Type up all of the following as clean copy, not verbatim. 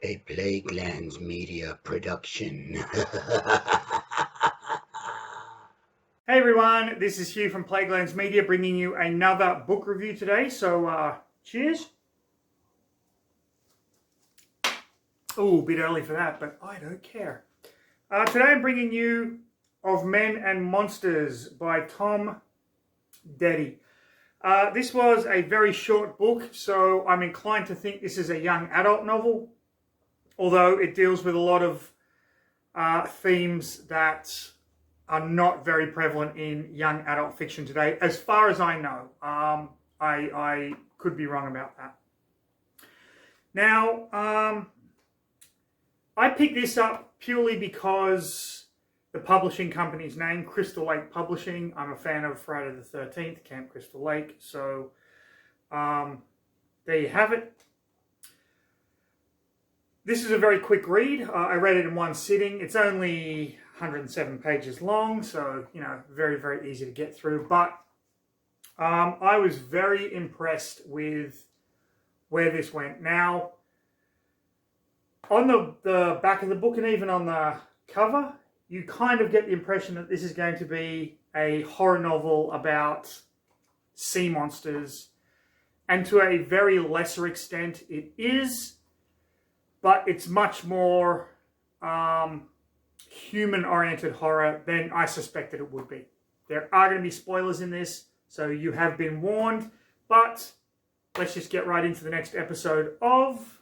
A Plaguelands Media production. Hey everyone, this is Hugh from Plaguelands Media bringing you another book review today. So, cheers. Oh, a bit early for that, but I don't care. Today I'm bringing you Of Men and Monsters by Tom Deady. This was a very short book, so I'm inclined to think this is a young adult novel, although it deals with a lot of themes that are not very prevalent in young adult fiction today, as far as I know. I could be wrong about that. Now, I picked this up purely because the publishing company's name, Crystal Lake Publishing. I'm a fan of Friday the 13th, Camp Crystal Lake. So there you have it. This is a very quick read. I read it in one sitting. It's only 107 pages long, so, very, very easy to get through. But I was very impressed with where this went. Now, on the back of the book and even on the cover, you kind of get the impression that this is going to be a horror novel about sea monsters. And to a very lesser extent, it is. But it's much more human-oriented horror than I suspected it would be. There are going to be spoilers in this, so you have been warned. But let's just get right into the next episode of...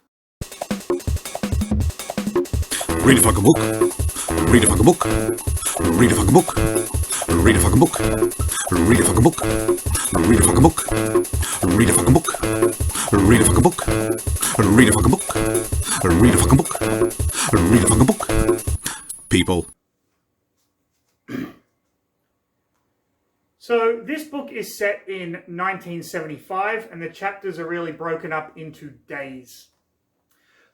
Read a fucking book. Read a fucking book. Read a fucking book. Read a fucking book. Read a fucking book. Read a fucking book. Read a fucking book. Read a fucking book. Read a fucking book. Read a fucking book. Read a fucking book. People. So this book is set in 1975, and the chapters are really broken up into days.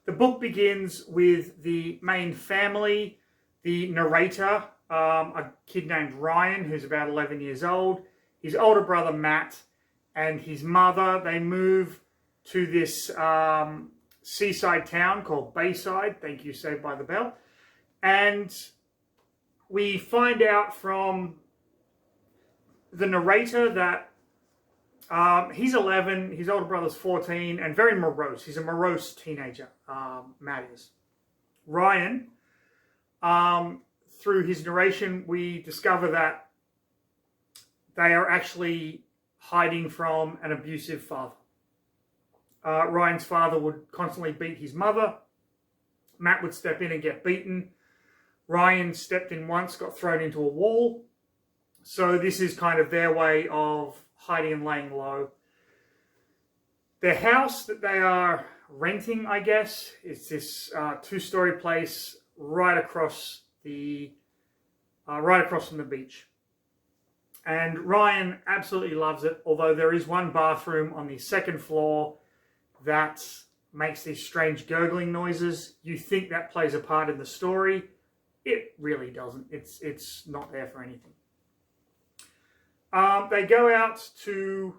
The book begins with the main family, the narrator, a kid named Ryan, who's about 11 years old, his older brother Matt, and his mother. They move to this seaside town called Bayside. Thank you, Saved by the Bell. And we find out from the narrator that he's 11, his older brother's 14, and very morose. He's a morose teenager, Matt is. Ryan, through his narration, we discover that they are actually hiding from an abusive father. Ryan's father would constantly beat his mother. Matt would step in and get beaten. Ryan stepped in once, got thrown into a wall. So this is kind of their way of hiding and laying low. The house that they are renting, I guess, is this two-story place right across from the beach. And Ryan absolutely loves it, although there is one bathroom on the second floor that makes these strange gurgling noises. You think that plays a part in the story. It really doesn't. It's not there for anything. They go out to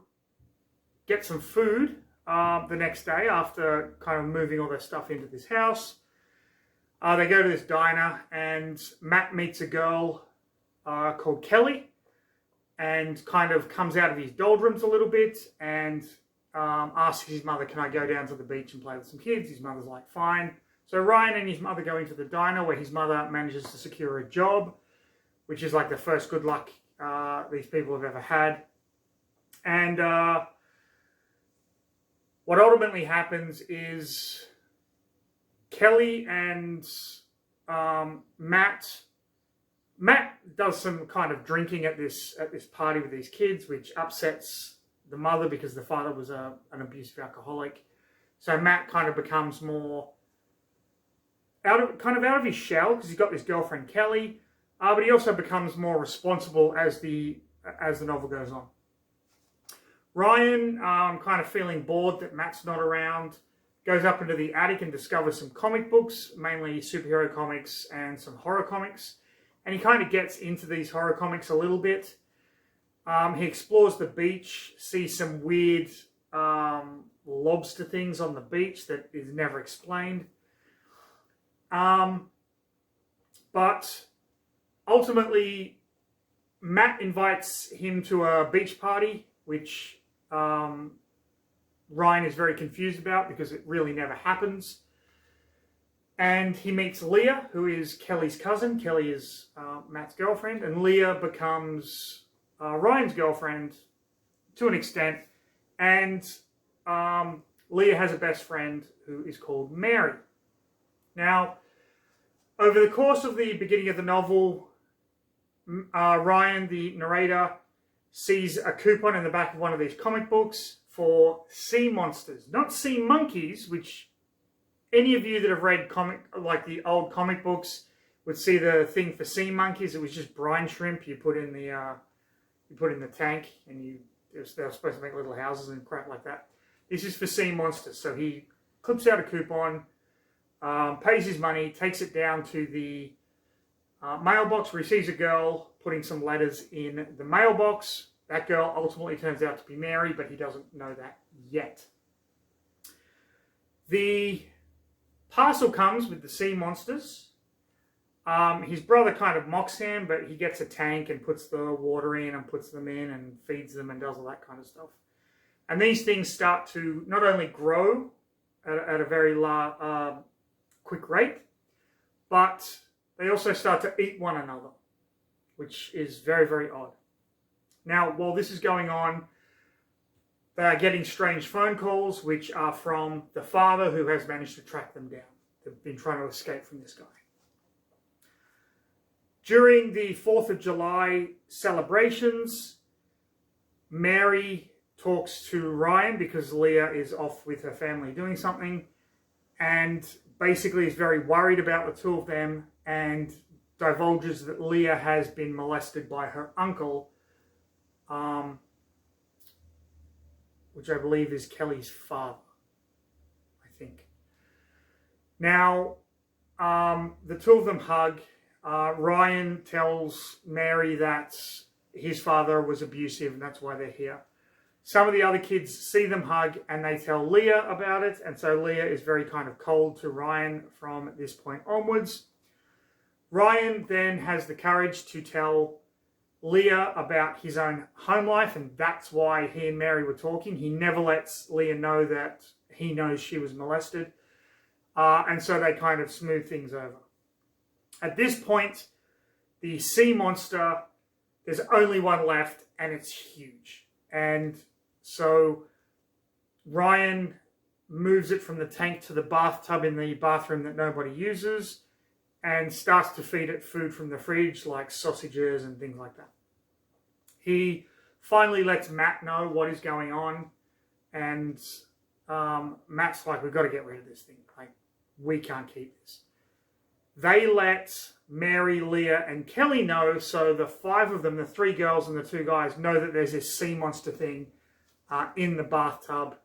get some food the next day after kind of moving all their stuff into this house. They go to this diner, and Matt meets a girl called Kelly, and kind of comes out of his doldrums a little bit and asks his mother, can I go down to the beach and play with some kids? His mother's like, fine. So Ryan and his mother go into the diner, where his mother manages to secure a job, which is like the first good luck these people have ever had. And what ultimately happens is Kelly and Matt does some kind of drinking at this party with these kids, which upsets the mother because the father was an abusive alcoholic. So Matt kind of becomes more out of his shell because he's got this girlfriend Kelly, but he also becomes more responsible as the novel goes on. Ryan, kind of feeling bored that Matt's not around, goes up into the attic and discovers some comic books, mainly superhero comics and some horror comics. And he kind of gets into these horror comics a little bit. He explores the beach, sees some weird lobster things on the beach that is never explained. But ultimately, Matt invites him to a beach party, which Ryan is very confused about because it really never happens. And he meets Leah, who is Kelly's cousin. Kelly is Matt's girlfriend, and Leah becomes Ryan's girlfriend to an extent. And Leah has a best friend who is called Mary. Now, over the course of the beginning of the novel, Ryan, the narrator, sees a coupon in the back of one of these comic books for sea monsters, not sea monkeys, which any of you that have read the old comic books would see the thing for sea monkeys. It was just brine shrimp you put in the tank, and they were supposed to make little houses and crap like that. This is for sea monsters. So he clips out a coupon, pays his money, takes it down to the mailbox where he sees a girl putting some letters in the mailbox. That girl ultimately turns out to be Mary, but he doesn't know that yet. The parcel comes with the sea monsters. His brother kind of mocks him, but he gets a tank and puts the water in and puts them in and feeds them and does all that kind of stuff. And these things start to not only grow at a very quick rate, but they also start to eat one another, which is very, very odd. Now, while this is going on, they are getting strange phone calls, which are from the father who has managed to track them down. They've been trying to escape from this guy. During the 4th of July celebrations, Mary talks to Ryan because Leah is off with her family doing something, and basically is very worried about the two of them, and divulges that Leah has been molested by her uncle, which I believe is Kelly's father, I think. Now, the two of them hug. Ryan tells Mary that his father was abusive and that's why they're here. Some of the other kids see them hug and they tell Leah about it, and so Leah is very kind of cold to Ryan from this point onwards. Ryan then has the courage to tell Leah about his own home life, and that's why he and Mary were talking. He never lets Leah know that he knows she was molested, and so they kind of smooth things over. At this point, the sea monster, there's only one left, and it's huge. And so Ryan moves it from the tank to the bathtub in the bathroom that nobody uses, and starts to feed it food from the fridge, like sausages and things like that. He finally lets Matt know what is going on, and Matt's like, we've got to get rid of this thing. Like, we can't keep this. They let Mary, Leah, and Kelly know, so the 5 of them, the 3 girls and the 2 guys, know that there's this sea monster thing in the bathtub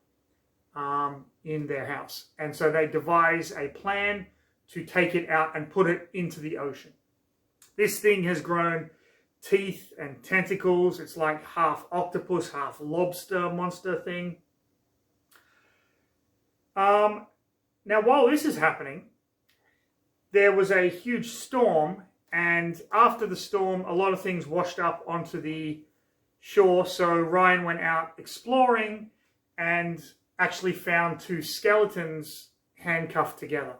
in their house. And so they devise a plan to take it out and put it into the ocean. This thing has grown teeth and tentacles. It's like half octopus, half lobster monster thing. Now, while this is happening, there was a huge storm, and after the storm, a lot of things washed up onto the shore. So Ryan went out exploring and actually found 2 skeletons handcuffed together.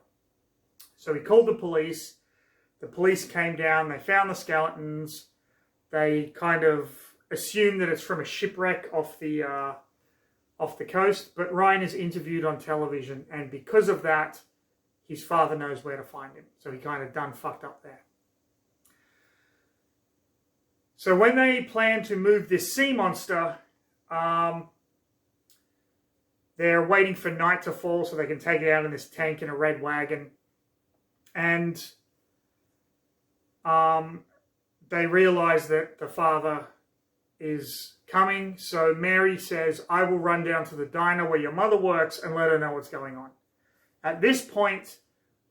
So he called the police. The police came down. They found the skeletons. They kind of assume that it's from a shipwreck off the coast. But Ryan is interviewed on television, and because of that, his father knows where to find him. So he kind of done fucked up there. So when they plan to move this sea monster, they're waiting for night to fall so they can take it out in this tank in a red wagon. And they realize that the father is coming. So Mary says, I will run down to the diner where your mother works and let her know what's going on. At this point,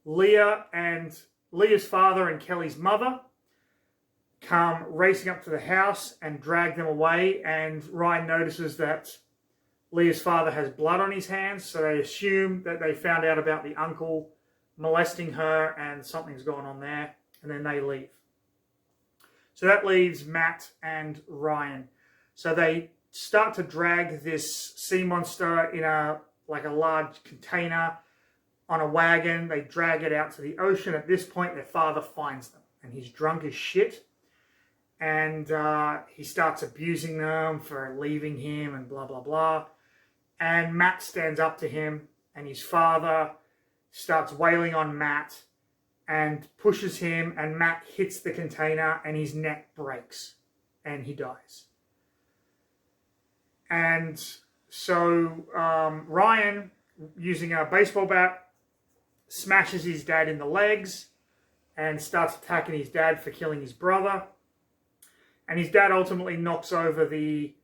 Leah's father and Kelly's mother come racing up to the house and drag them away. And Ryan notices that Leah's father has blood on his hands. So they assume that they found out about the uncle molesting her, and something's going on there, and then they leave. So that leaves Matt and Ryan. So they start to drag this sea monster in a large container on a wagon. They drag it out to the ocean. At this point, their father finds them, and he's drunk as shit. And he starts abusing them for leaving him and blah, blah, blah. And Matt stands up to him, and his father starts wailing on Matt and pushes him, and Matt hits the container, and his neck breaks, and he dies. And so Ryan, using a baseball bat, smashes his dad in the legs and starts attacking his dad for killing his brother. And his dad ultimately knocks over the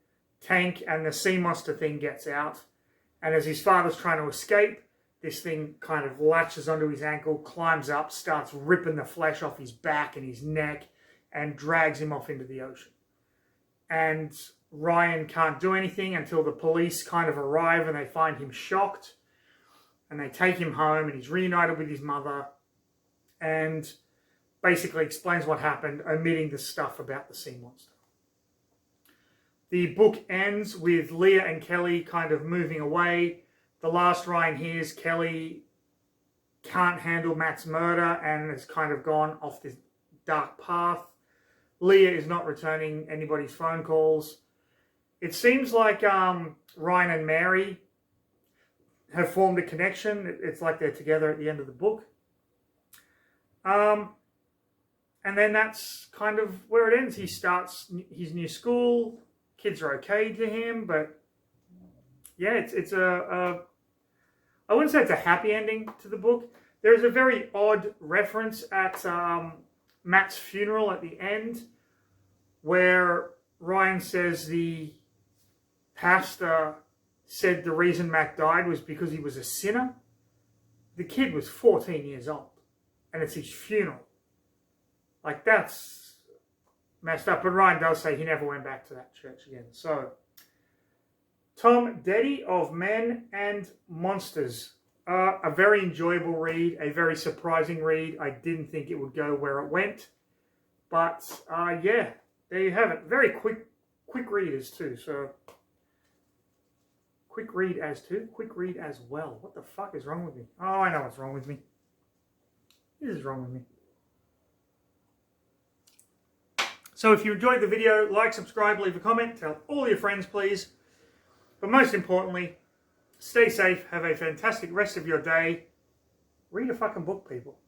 tank, and the sea monster thing gets out. And as his father's trying to escape, this thing kind of latches onto his ankle, climbs up, starts ripping the flesh off his back and his neck, and drags him off into the ocean. And Ryan can't do anything until the police kind of arrive, and they find him shocked. And they take him home, and he's reunited with his mother, and basically explains what happened, omitting the stuff about the sea monster. The book ends with Leah and Kelly kind of moving away. The last Ryan hears, Kelly can't handle Matt's murder and has kind of gone off this dark path. Leah is not returning anybody's phone calls. It seems like Ryan and Mary have formed a connection. It's like they're together at the end of the book. And then that's kind of where it ends. He starts his new school. Kids are okay to him, but yeah, it's I wouldn't say it's a happy ending to the book. There is a very odd reference at Matt's funeral at the end, where Ryan says the pastor said the reason Matt died was because he was a sinner. The kid was 14 years old, and it's his funeral. Like, that's messed up. But Ryan does say he never went back to that church again. So, Tom Deady of Men and Monsters. A very enjoyable read, a very surprising read. I didn't think it would go where it went. But, yeah, there you have it. Very quick readers too. So, quick read as well. What the fuck is wrong with me? Oh, I know what's wrong with me. This is wrong with me. So if you enjoyed the video, like, subscribe, leave a comment, tell all your friends, please. But most importantly, stay safe, have a fantastic rest of your day. Read a fucking book, people.